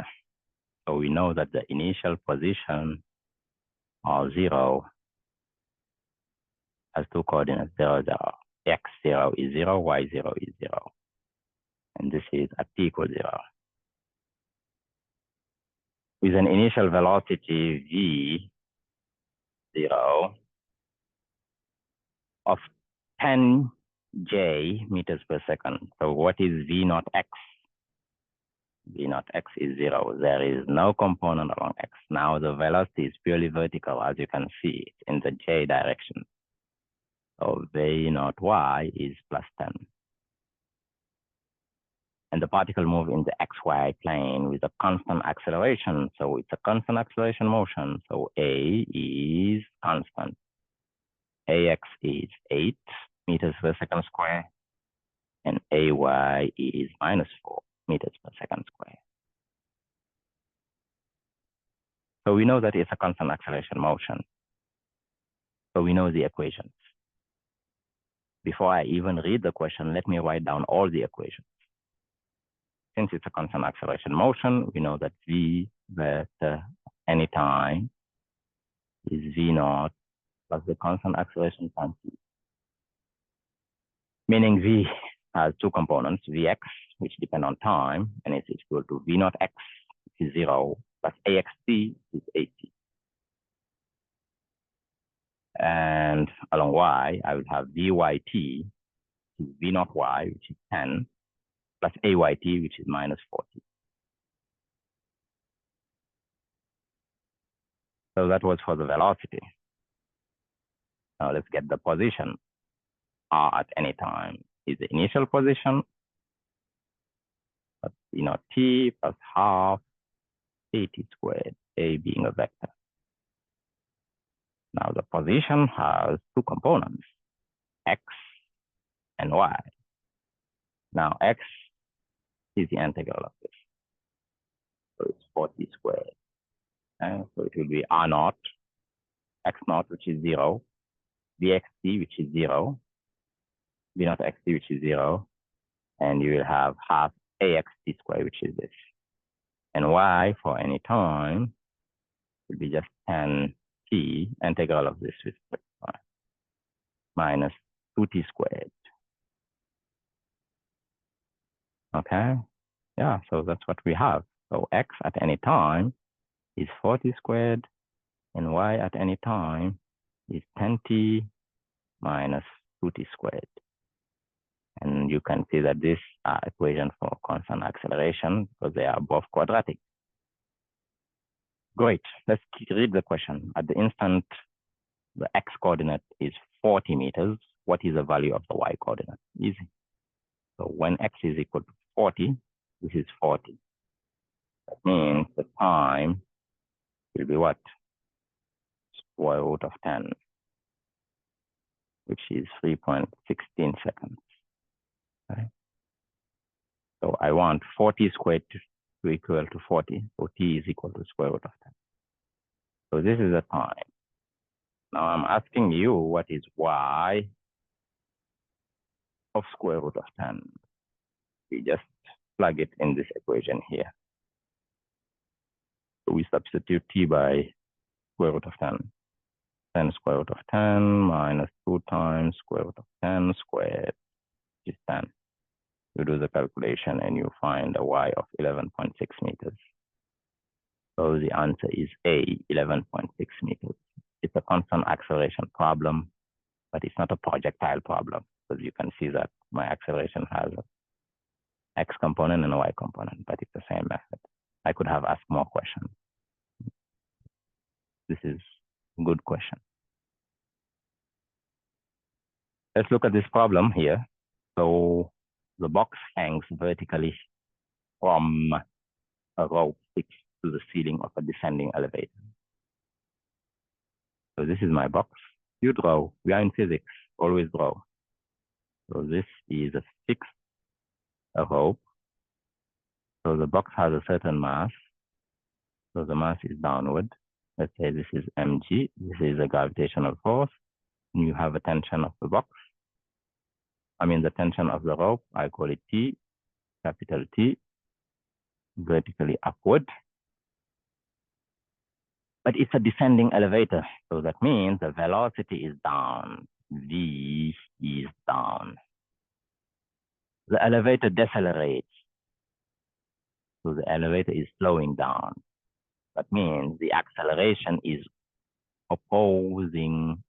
So we know that the initial position of 0 has two coordinates, 0, 0. X0 is 0, Y0 is 0. And this is at t equals 0. With an initial velocity V0 of 10 j meters per second. So what is V naught x? V naught x is 0. There is no component along x. Now the velocity is purely vertical, as you can see, it's in the j direction. So V naught y is plus 10. And the particle moves in the xy plane with a constant acceleration. So it's a constant acceleration motion. So A is constant. AX is 8 meters per second square, and AY is minus 4 meters per second square. So we know that it's a constant acceleration motion. So we know the equations. Before I even read the question, let me write down all the equations. Since it's a constant acceleration motion, we know that v vector any time is v naught plus the constant acceleration times t. Meaning v has two components, vx, which depend on time, and it's equal to v naught x, which is 0, plus axt, which is 80. And along y, I will have vyt, which is v naught y, which is 10, plus ayt, which is minus 40. So that was for the velocity. Now let's get the position. R at any time is the initial position, but v naught t plus half 80 squared, a being a vector. Now the position has two components, x and y. Now x is the integral of this. So it's 40 squared. And so it will be r naught, x naught, which is 0, vxt, which is 0, v naught xt, which is 0, and you will have half axt squared, which is this. And y for any time will be just 10t, integral of this with minus 2t squared. Okay, yeah, so that's what we have. So x at any time is 40 squared, and y at any time is 10t minus 2t squared. And you can see that this equation for constant acceleration, because they are both quadratic. Great, let's read the question. At the instant, the x coordinate is 40 meters. What is the value of the y coordinate? Easy. So when x is equal to 40, this is 40. That means the time will be what? Square root of 10, which is 3.16 seconds. Okay. So I want 40 squared to equal to 40. So t is equal to square root of 10. So this is the time. Now I'm asking you, what is y of square root of 10? We just plug it in this equation here. So we substitute t by square root of 10. 10 square root of 10 minus 2 times square root of 10 squared, which is 10. You do the calculation and you find a y of 11.6 meters. So the answer is A, 11.6 meters. It's a constant acceleration problem, but it's not a projectile problem, because you can see that my acceleration has an x component and a y component, but it's the same method. I could have asked more questions. This is a good question. Let's look at this problem here. So the box hangs vertically from a rope fixed to the ceiling of a descending elevator. So this is my box. You draw. We are in physics. Always draw. So this is a fixed rope. So the box has a certain mass. So the mass is downward. Let's say this is mg. This is a gravitational force. And you have a tension of the box. I mean the tension of the rope. I call it T, capital T, vertically upward. But it's a descending elevator. So that means the velocity is down. V is down. The elevator decelerates. So the elevator is slowing down. That means the acceleration is opposing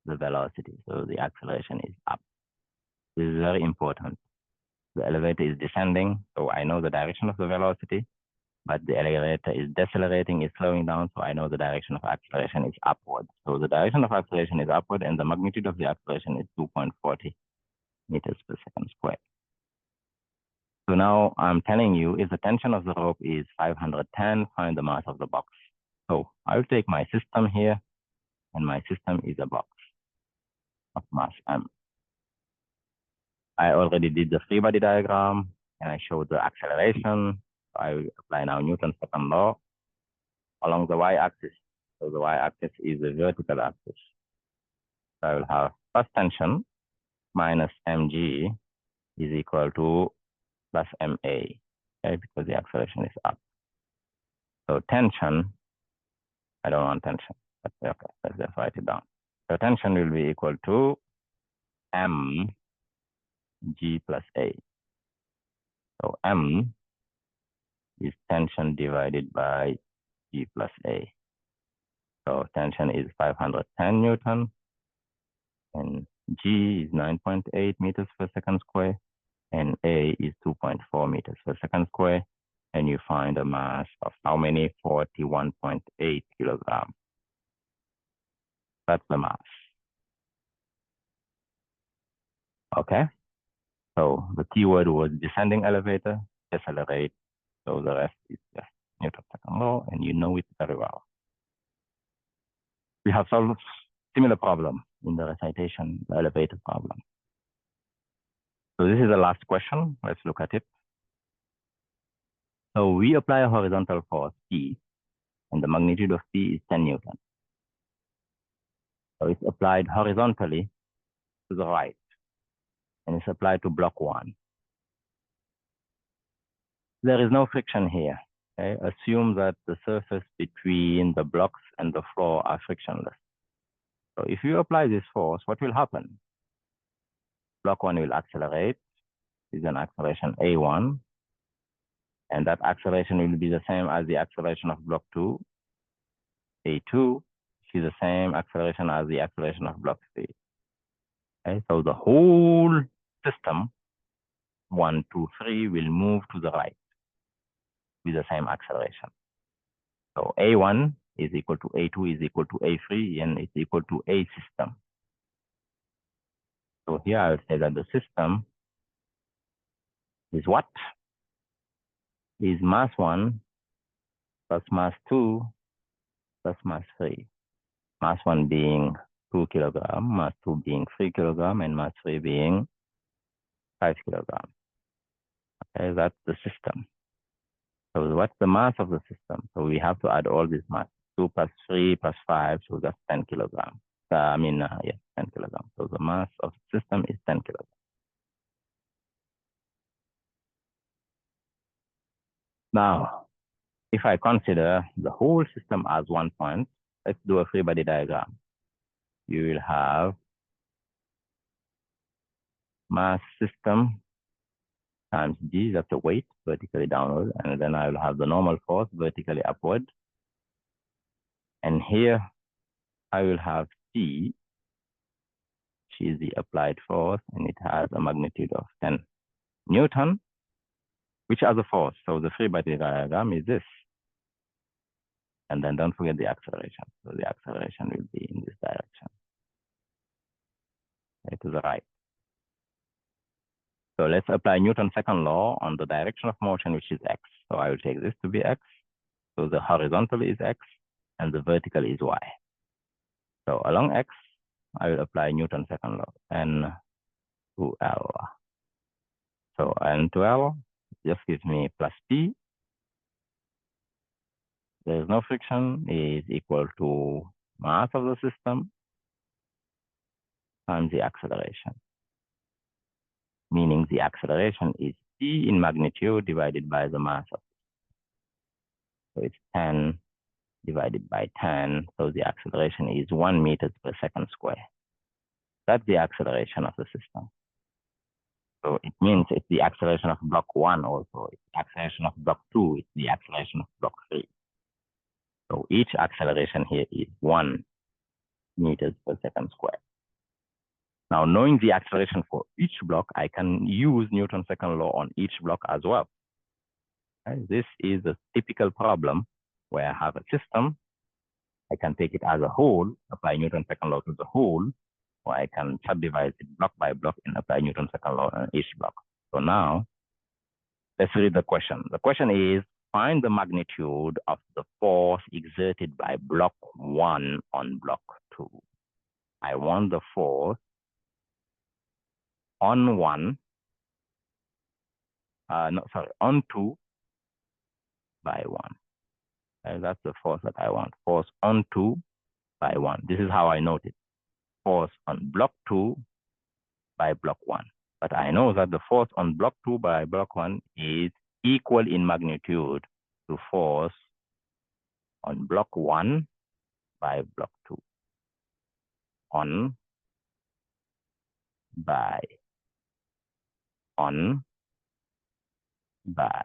the velocity. So the acceleration is up. This is very important. The elevator is descending, so I know the direction of the velocity, but the elevator is decelerating, is slowing down, so I know the direction of acceleration is upward. So the direction of acceleration is upward, and the magnitude of the acceleration is 2.40 meters per second squared. So now I'm telling you, if the tension of the rope is 510, find the mass of the box. So I'll take my system here, and my system is a box of mass m. I already did the free body diagram, and I showed the acceleration. So I will apply now Newton's second law. along the y-axis. So the y-axis is the vertical axis. So I will have first tension minus mg is equal to plus ma, okay, because the acceleration is up. So tension, I don't want tension, but okay, let's just write it down. So tension will be equal to mg plus a. So m is tension divided by g plus a. So tension is 510 Newton, and g is 9.8 meters per second square, and a is 2.4 meters per second square, and you find a mass of how many? 41.8 kilograms. That's the mass. Okay, so the keyword was descending elevator, decelerate. So the rest is just Newton's second law, and you know it very well. We have solved similar problem in the recitation, the elevator problem. So this is the last question. Let's look at it. So we apply a horizontal force P, and the magnitude of P is 10 Newton. So it's applied horizontally to the right, and it's applied to block 1. There is no friction here. Okay? Assume that the surface between the blocks and the floor are frictionless. So if you apply this force, what will happen? Block 1 will accelerate, is an acceleration A1, and that acceleration will be the same as the acceleration of block 2, A2, is the same acceleration as the acceleration of block 3. Okay? So the whole system, 1, 2, 3, will move to the right with the same acceleration. So A1 is equal to A2 is equal to A3, and it's equal to A system. So here I would say that the system is what? Is mass 1 plus mass 2 plus mass 3. Mass 1 being 2 kilograms, mass 2 being 3 kilograms, and mass 3 being 5 kilograms. Okay, that's the system. So what's the mass of the system? So we have to add all these mass. 2 plus 3 plus 5, so that's 10 kilograms. Yes, 10 kilograms. So the mass of the system is 10 kilograms. Now, if I consider the whole system as 1 point, let's do a free body diagram. You will have mass system times g, that's the weight, vertically downward, and then I will have the normal force vertically upward. And here I will have T, which is the applied force, and it has a magnitude of 10 Newton, which has a force. So the free body diagram is this. And then don't forget the acceleration. So the acceleration will be in this direction, to the right. So let's apply Newton's second law on the direction of motion, which is x. So I will take this to be x. So the horizontal is x, and the vertical is y. So along x, I will apply Newton's second law, N to L. So N to L just gives me plus P. There is no friction, is equal to mass of the system times the acceleration. Meaning the acceleration is P in magnitude divided by the mass of it. So it's 10 divided by 10. So the acceleration is 1 meters per second square. That's the acceleration of the system. So it means it's the acceleration of block 1 also. It's the acceleration of block 2. It's the acceleration of block 3. So each acceleration here is 1 meters per second square. Now, knowing the acceleration for each block, I can use Newton's second law on each block as well. Okay? This is a typical problem where I have a system. I can take it as a whole, apply Newton's second law to the whole, or I can subdivide it block by block and apply Newton's second law on each block. So now, let's read the question. The question is, find the magnitude of the force exerted by block 1 on block 2. I want the force on 1, on 2 by 1. And that's the force that I want. Force on 2 by 1. This is how I note it. Force on block 2 by block 1. But I know that the force on block 2 by block 1 is equal in magnitude to force on block 1 by block 2. On by by.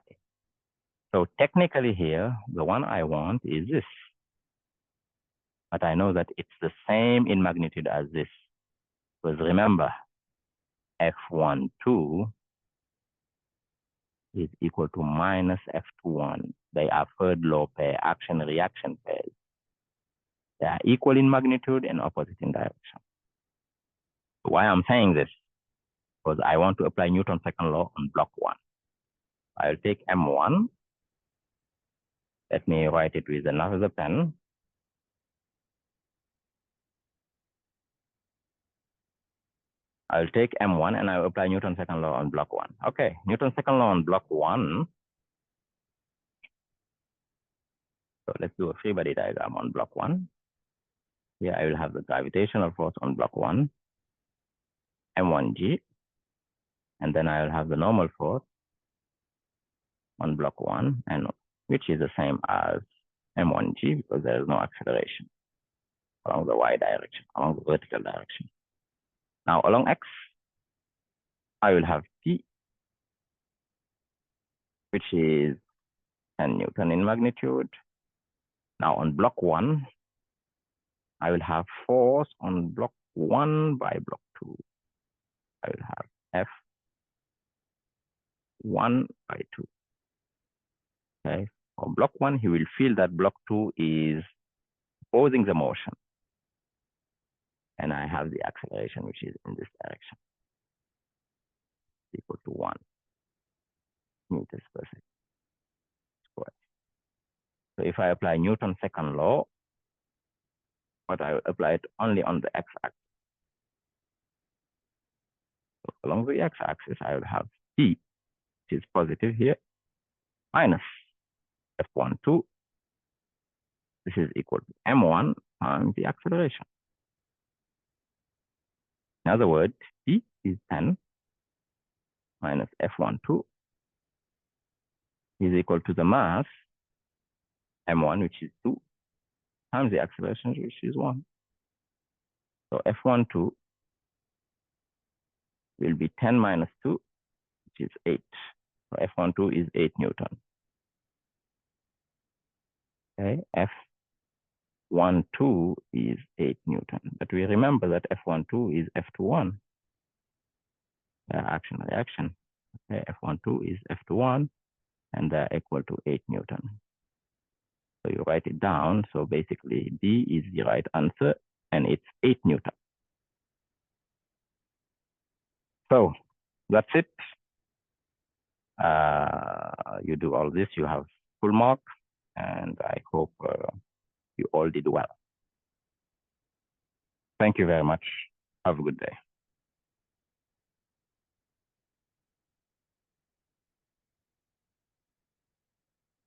So technically here, the one I want is this. But I know that it's the same in magnitude as this. Because remember, F12 is equal to minus F21. They are third law pair, action-reaction pairs. They are equal in magnitude and opposite in direction. Why I'm saying this? Because I want to apply Newton's second law on block 1. I'll take M1. Let me write it with another pen. I'll take M1 and I'll apply Newton's second law on block 1. Okay, Newton's second law on block 1. So let's do a free body diagram on block 1. Here I will have the gravitational force on block 1, M1G, and then I will have the normal force on block 1, and which is the same as M1G because there is no acceleration along the y direction, along the vertical direction. Now along x, I will have P, which is 10 Newton in magnitude. Now on block 1, I will have force on block 1 by block 2. I will have F1 by 2. Okay. On block 1, he will feel that block 2 is opposing the motion. And I have the acceleration, which is in this direction, equal to 1 meters per second squared. So if I apply Newton's second law, but I will apply it only on the x-axis. So along the x-axis, I will have P, which is positive here, minus F12. This is equal to M1 times the acceleration. In other words, P is 10 minus F12 is equal to the mass, M1, which is 2, times the acceleration, which is 1. So F12 will be 10 minus 2, which is 8. So F12 is 8 Newton. Okay, F12 is 8 Newton. But we remember that F12 is F21. Action reaction. Okay, F12 is F21, and they're equal to 8 Newton. So you write it down. So basically, D is the right answer, and it's 8 Newton. So that's it. You do all this, you have full mark, and I hope you all did well. Thank you very much. Have a good day.